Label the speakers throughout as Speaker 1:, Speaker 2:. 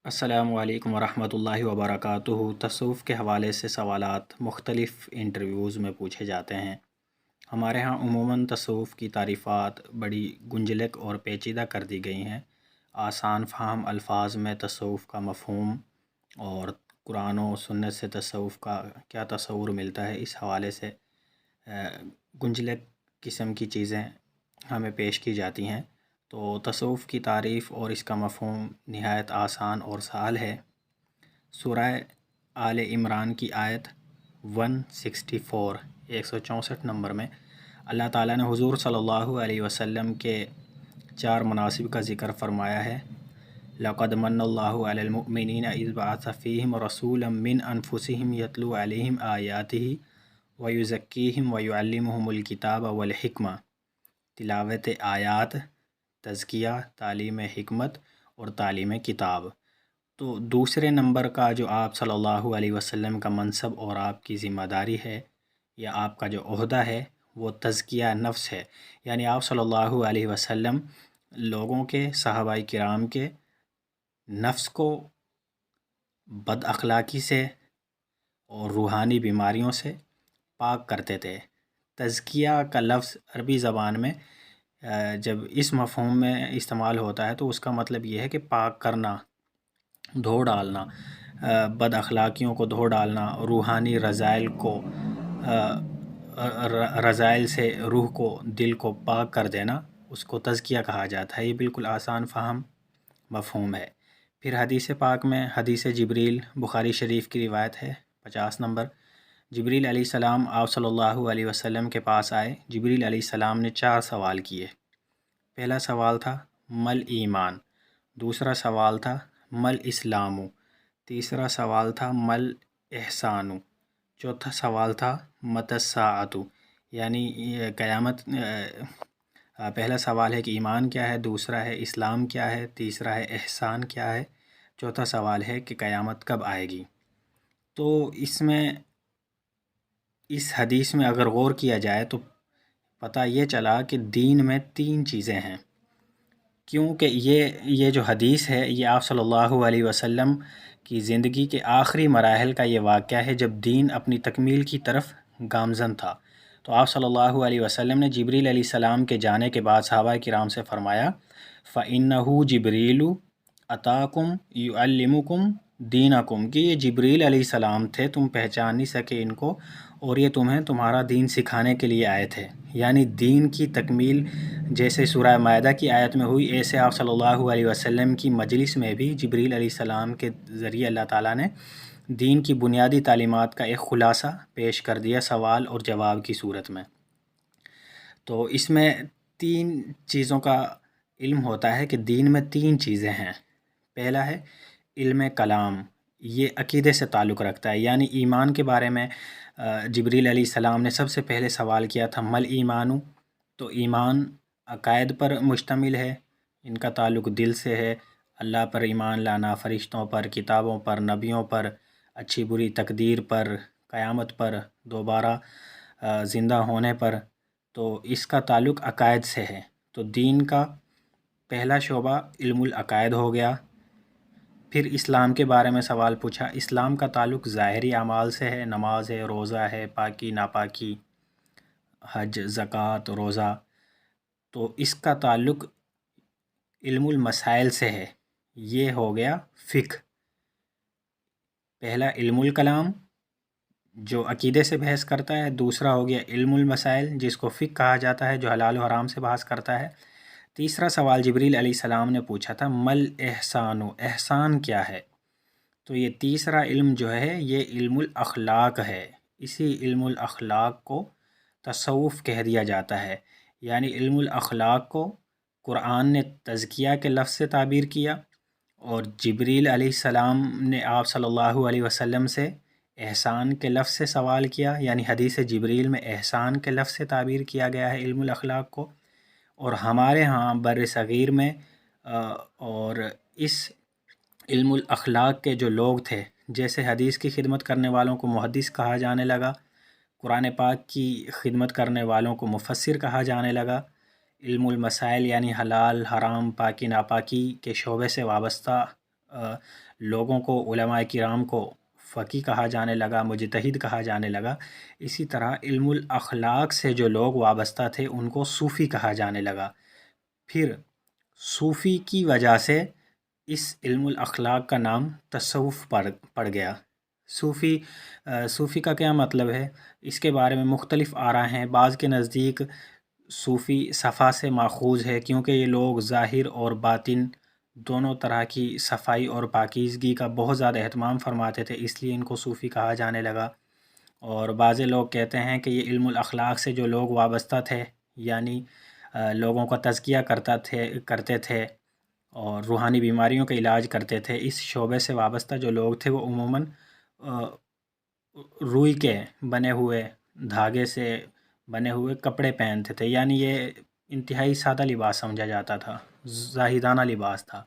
Speaker 1: السلام علیکم ورحمۃ اللہ وبرکاتہ۔ تصوف کے حوالے سے سوالات مختلف انٹرویوز میں پوچھے جاتے ہیں۔ ہمارے ہاں عموماً تصوف کی تعریفات بڑی گنجلک اور پیچیدہ کر دی گئی ہیں۔ آسان فہم الفاظ میں تصوف کا مفہوم اور قرآن و سنت سے تصوف کا کیا تصور ملتا ہے، اس حوالے سے گنجلک قسم کی چیزیں ہمیں پیش کی جاتی ہیں۔ تو تصوف کی تعریف اور اس کا مفہوم نہایت آسان اور سہل ہے۔ سورہ آل عمران کی آیت 164 نمبر میں اللہ تعالیٰ نے حضور صلی اللہ علیہ وسلم کے 4 مناصب کا ذکر فرمایا ہے۔ لَقَدْ مَنَّ اللَّهُ عَلَى الْمُؤْمِنِينَ إِذْ بَعَثَ فِيهِمْ رَسُولًا مِّنْ أَنفُسِهِمْ يَتْلُو عَلَيْهِمْ آيَاتِهِ وَيُزَكِّيهِمْ وَيُعَلِّمُهُمُ الْكِتَابَ وَالْحِكْمَةَ۔ تلاوت آیات، تزکیہ، تعلیم حکمت اور تعلیم کتاب۔ تو دوسرے نمبر کا جو آپ صلی اللہ علیہ وسلم کا منصب اور آپ کی ذمہ داری ہے یا آپ کا جو عہدہ ہے وہ تزکیہ نفس ہے، یعنی آپ صلی اللہ علیہ وسلم لوگوں کے، صحابہ کرام کے نفس کو بد اخلاقی سے اور روحانی بیماریوں سے پاک کرتے تھے۔ تزکیہ کا لفظ عربی زبان میں جب اس مفہوم میں استعمال ہوتا ہے تو اس کا مطلب یہ ہے کہ پاک کرنا، دھو ڈالنا، بد اخلاقیوں کو دھو ڈالنا، روحانی رذائل سے روح کو، دل کو پاک کر دینا، اس کو تزکیہ کہا جاتا ہے۔ یہ بالکل آسان فہم مفہوم ہے۔ پھر حدیث پاک میں حدیث جبریل بخاری شریف کی روایت ہے 50 نمبر۔ جبریل علیہ السلام آپ صلی اللہ علیہ وسلم کے پاس آئے۔ جبریل علیہ السلام نے 4 سوال کیے۔ پہلا سوال تھا مل ایمان، دوسرا سوال تھا مل اسلام، تیسرا سوال تھا مل احسان، چوتھا سوال تھا متی الساعۃ، یعنی قیامت۔ پہلا سوال ہے کہ ایمان کیا ہے، دوسرا ہے اسلام کیا ہے، تیسرا ہے احسان کیا ہے، چوتھا سوال ہے کہ قیامت کب آئے گی۔ تو اس حدیث میں اگر غور کیا جائے تو پتہ یہ چلا کہ دین میں 3 چیزیں ہیں، کیونکہ یہ جو حدیث ہے یہ آپ صلی اللہ علیہ وسلم کی زندگی کے آخری مراحل کا یہ واقعہ ہے جب دین اپنی تکمیل کی طرف گامزن تھا۔ تو آپ صلی اللہ علیہ وسلم نے جبریل علیہ السلام کے جانے کے بعد صحابہ کرام سے فرمایا فَإِنَّهُ جِبْرِيلُ أَتَاكُمْ يُعَلِّمُكُمْ دِينَكُمْ، کہ یہ جبریل علیہ السلام تھے، تم پہچان نہیں سکے ان کو، اور یہ تمہیں تمہارا دین سکھانے کے لیے آئے تھے۔ یعنی دین کی تکمیل جیسے سورہ مائدہ کی آیت میں ہوئی، ایسے آپ صلی اللہ علیہ وسلم کی مجلس میں بھی جبریل علیہ السلام کے ذریعے اللہ تعالیٰ نے دین کی بنیادی تعلیمات کا ایک خلاصہ پیش کر دیا سوال اور جواب کی صورت میں۔ تو اس میں 3 چیزوں کا علم ہوتا ہے کہ دین میں 3 چیزیں ہیں۔ پہلا ہے علم کلام، یہ عقیدے سے تعلق رکھتا ہے، یعنی ایمان کے بارے میں جبریل علیہ السلام نے سب سے پہلے سوال کیا تھا مل ایمانو، تو ایمان عقائد پر مشتمل ہے، ان کا تعلق دل سے ہے، اللہ پر ایمان لانا، فرشتوں پر، کتابوں پر، نبیوں پر، اچھی بری تقدیر پر، قیامت پر، دوبارہ زندہ ہونے پر، تو اس کا تعلق عقائد سے ہے۔ تو دین کا پہلا شعبہ علم العقائد ہو گیا۔ پھر اسلام کے بارے میں سوال پوچھا۔ اسلام کا تعلق ظاہری اعمال سے ہے، نماز ہے، روزہ ہے، پاکی ناپاکی، حج، زکوٰۃ، روزہ۔ تو اس کا تعلق علم المسائل سے ہے، یہ ہو گیا فقہ۔ پہلا علم الکلام جو عقیدے سے بحث کرتا ہے، دوسرا ہو گیا علم المسائل جس کو فقہ کہا جاتا ہے جو حلال و حرام سے بحث کرتا ہے۔ تیسرا سوال جبریل علیہ السلام نے پوچھا تھا مل احسان، احسان کیا ہے؟ تو یہ تیسرا علم جو ہے یہ علم الاخلاق ہے، اسی علم الاخلاق کو تصوف کہہ دیا جاتا ہے۔ یعنی علم الاخلاق کو قرآن نے تزکیہ کے لفظ سے تعبیر کیا اور جبریل علیہ السلام نے آپ صلی اللہ علیہ وسلم سے احسان کے لفظ سے سوال کیا، یعنی حدیث جبریل میں احسان کے لفظ سے تعبیر کیا گیا ہے علم الاخلاق کو۔ اور ہمارے ہاں بر صغیر میں اور اس علم الاخلاق کے جو لوگ تھے، جیسے حدیث کی خدمت کرنے والوں کو محدث کہا جانے لگا، قرآن پاک کی خدمت کرنے والوں کو مفسر کہا جانے لگا، علم المسائل یعنی حلال حرام، پاکی ناپاکی کے شعبے سے وابستہ لوگوں کو، علماء کرام کو فقیہ کہا جانے لگا، مجتہد کہا جانے لگا. اسی طرح علم الاخلاق سے جو لوگ وابستہ تھے ان کو صوفی کہا جانے لگا. پھر صوفی کی وجہ سے اس علم الاخلاق کا نام تصوف پڑ گیا. صوفی کا کیا مطلب ہے؟ اس کے بارے میں مختلف آراء ہیں. بعض کے نزدیک صوفی صفا سے ماخوذ ہے، کیونکہ یہ لوگ ظاہر اور باطن دونوں طرح کی صفائی اور پاکیزگی کا بہت زیادہ اہتمام فرماتے تھے، اس لیے ان کو صوفی کہا جانے لگا. اور بعض لوگ کہتے ہیں کہ یہ علم الاخلاق سے جو لوگ وابستہ تھے، یعنی لوگوں کا تزکیہ کرتے تھے اور روحانی بیماریوں کا علاج کرتے تھے، اس شعبے سے وابستہ جو لوگ تھے وہ عموماً روئی کے بنے ہوئے، دھاگے سے بنے ہوئے کپڑے پہنتے تھے. یعنی یہ انتہائی سادہ لباس سمجھا جاتا تھا، زاہدانہ لباس تھا.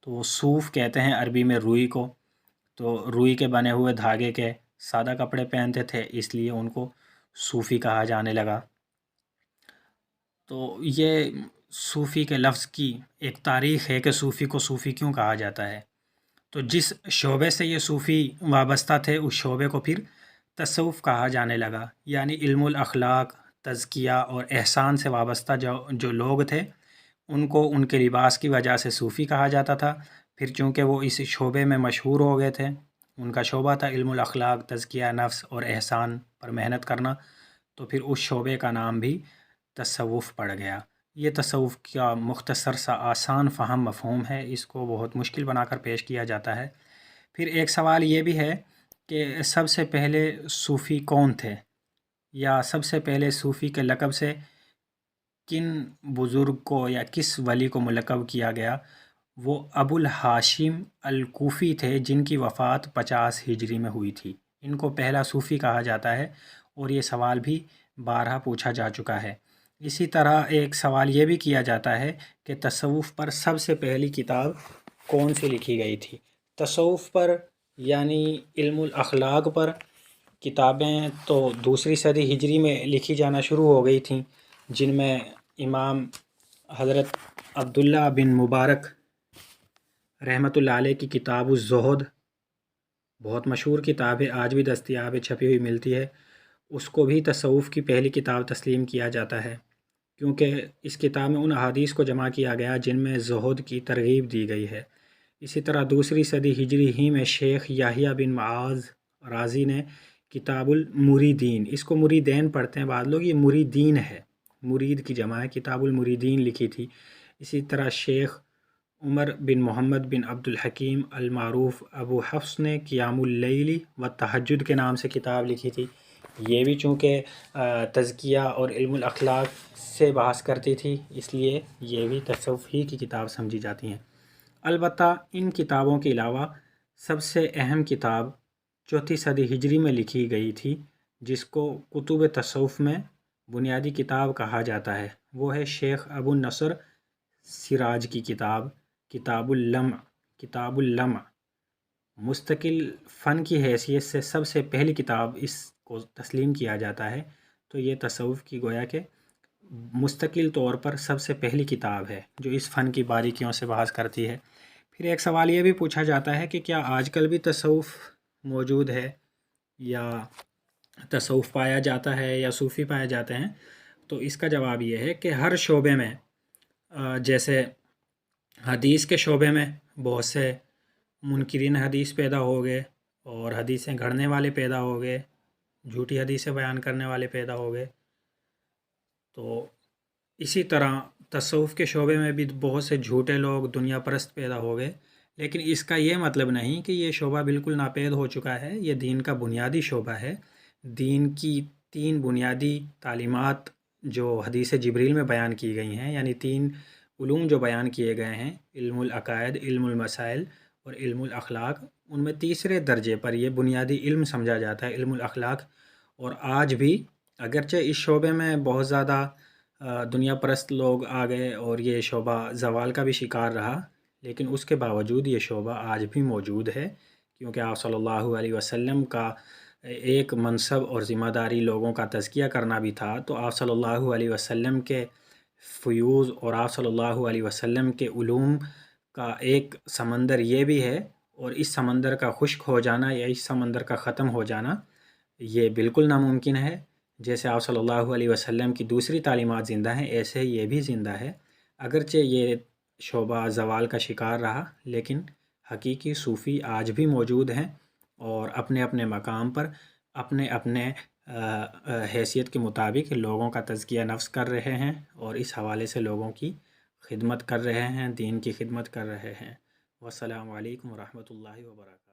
Speaker 1: تو وہ صوف کہتے ہیں عربی میں روئی کو. تو روئی کے بنے ہوئے دھاگے کے سادہ کپڑے پہنتے تھے، اس لیے ان کو صوفی کہا جانے لگا. تو یہ صوفی کے لفظ کی ایک تاریخ ہے کہ صوفی کو صوفی کیوں کہا جاتا ہے. تو جس شعبے سے یہ صوفی وابستہ تھے اس شعبے کو پھر تصوف کہا جانے لگا. یعنی علم الاخلاق، تزکیہ اور احسان سے وابستہ جو لوگ تھے ان کو ان کے لباس کی وجہ سے صوفی کہا جاتا تھا. پھر چونکہ وہ اس شعبے میں مشہور ہو گئے تھے، ان کا شعبہ تھا علم الاخلاق، تزکیہ نفس اور احسان پر محنت کرنا، تو پھر اس شعبے کا نام بھی تصوف پڑ گیا. یہ تصوف کا مختصر سا آسان فہم مفہوم ہے، اس کو بہت مشکل بنا کر پیش کیا جاتا ہے. پھر ایک سوال یہ بھی ہے کہ سب سے پہلے صوفی کون تھے، یا سب سے پہلے صوفی کے لقب سے کن بزرگ کو یا کس ولی کو ملقب کیا گیا؟ وہ ابو الہاشم الکوفی تھے، جن کی وفات 50 ہجری میں ہوئی تھی. ان کو پہلا صوفی کہا جاتا ہے، اور یہ سوال بھی بارہا پوچھا جا چکا ہے. اسی طرح ایک سوال یہ بھی کیا جاتا ہے کہ تصوف پر سب سے پہلی کتاب کون سی لکھی گئی تھی. تصوف پر یعنی علم الاخلاق پر کتابیں تو 2 صدی ہجری میں لکھی جانا شروع ہو گئی تھیں، جن میں امام حضرت عبداللہ بن مبارک رحمۃ اللہ علیہ کی کتاب الزہد بہت مشہور کتاب ہے، آج بھی دستیاب ہے، چھپی ہوئی ملتی ہے. اس کو بھی تصوف کی پہلی کتاب تسلیم کیا جاتا ہے، کیونکہ اس کتاب میں ان احادیث کو جمع کیا گیا جن میں زہد کی ترغیب دی گئی ہے. اسی طرح 2 صدی ہجری ہی میں شیخ یحییٰ بن معاذ رازی نے کتاب المریدین، اس کو مریدین پڑھتے ہیں بعض لوگ، یہ مریدین ہے، مرید کی جمع ہے، کتاب المریدین لکھی تھی. اسی طرح شیخ عمر بن محمد بن عبد الحکیم المعروف ابو حفص نے قیام اللیل و تہجد کے نام سے کتاب لکھی تھی. یہ بھی چونکہ تزکیہ اور علم الاخلاق سے بحث کرتی تھی، اس لیے یہ بھی تصوف ہی کی کتاب سمجھی جاتی ہیں. البتہ ان کتابوں کے علاوہ سب سے اہم کتاب 4 صدی ہجری میں لکھی گئی تھی، جس کو کتب تصوف میں بنیادی کتاب کہا جاتا ہے، وہ ہے شیخ ابو النصر سراج کی کتاب کتاب اللمع. مستقل فن کی حیثیت سے سب سے پہلی کتاب اس کو تسلیم کیا جاتا ہے، تو یہ تصوف کی گویا کہ مستقل طور پر سب سے پہلی کتاب ہے جو اس فن کی باریکیوں سے بحث کرتی ہے. پھر ایک سوال یہ بھی پوچھا جاتا ہے کہ کیا آج کل بھی تصوف موجود ہے، یا تصوف پایا جاتا ہے، یا صوفی پائے جاتے ہیں؟ تو اس کا جواب یہ ہے کہ ہر شعبے میں، جیسے حدیث کے شعبے میں بہت سے منکرین حدیث پیدا ہو گئے، اور حدیثیں گھڑنے والے پیدا ہو گئے، جھوٹی حدیثیں بیان کرنے والے پیدا ہو گئے. تو اسی طرح تصوف کے شعبے میں بھی بہت سے جھوٹے لوگ، دنیا پرست پیدا ہو گئے. لیکن اس کا یہ مطلب نہیں کہ یہ شعبہ بالکل ناپید ہو چکا ہے. یہ دین کا بنیادی شعبہ ہے. دین کی 3 بنیادی تعلیمات جو حدیث جبریل میں بیان کی گئی ہیں، یعنی 3 علوم جو بیان کیے گئے ہیں، علم العقائد، علم المسائل اور علم الاخلاق، ان میں تیسرے درجے پر یہ بنیادی علم سمجھا جاتا ہے، علم الاخلاق. اور آج بھی اگرچہ اس شعبے میں بہت زیادہ دنیا پرست لوگ آ گئے اور یہ شعبہ زوال کا بھی شکار رہا، لیکن اس کے باوجود یہ شعبہ آج بھی موجود ہے، کیونکہ آپ صلی اللہ علیہ وسلم کا ایک منصب اور ذمہ داری لوگوں کا تزکیہ کرنا بھی تھا. تو آپ صلی اللہ علیہ وسلم کے فیوض اور آپ صلی اللہ علیہ وسلم کے علوم کا ایک سمندر یہ بھی ہے، اور اس سمندر کا خشک ہو جانا یا اس سمندر کا ختم ہو جانا یہ بالکل ناممکن ہے۔ جیسے آپ صلی اللہ علیہ وسلم کی دوسری تعلیمات زندہ ہیں، ایسے یہ بھی زندہ ہے۔ اگرچہ یہ شعبہ زوال کا شکار رہا، لیکن حقیقی صوفی آج بھی موجود ہیں اور اپنے اپنے مقام پر اپنے اپنے حیثیت کے مطابق لوگوں کا تزکیہ نفس کر رہے ہیں، اور اس حوالے سے لوگوں کی خدمت کر رہے ہیں، دین کی خدمت کر رہے ہیں۔ والسلام علیکم ورحمۃ اللہ وبرکاتہ۔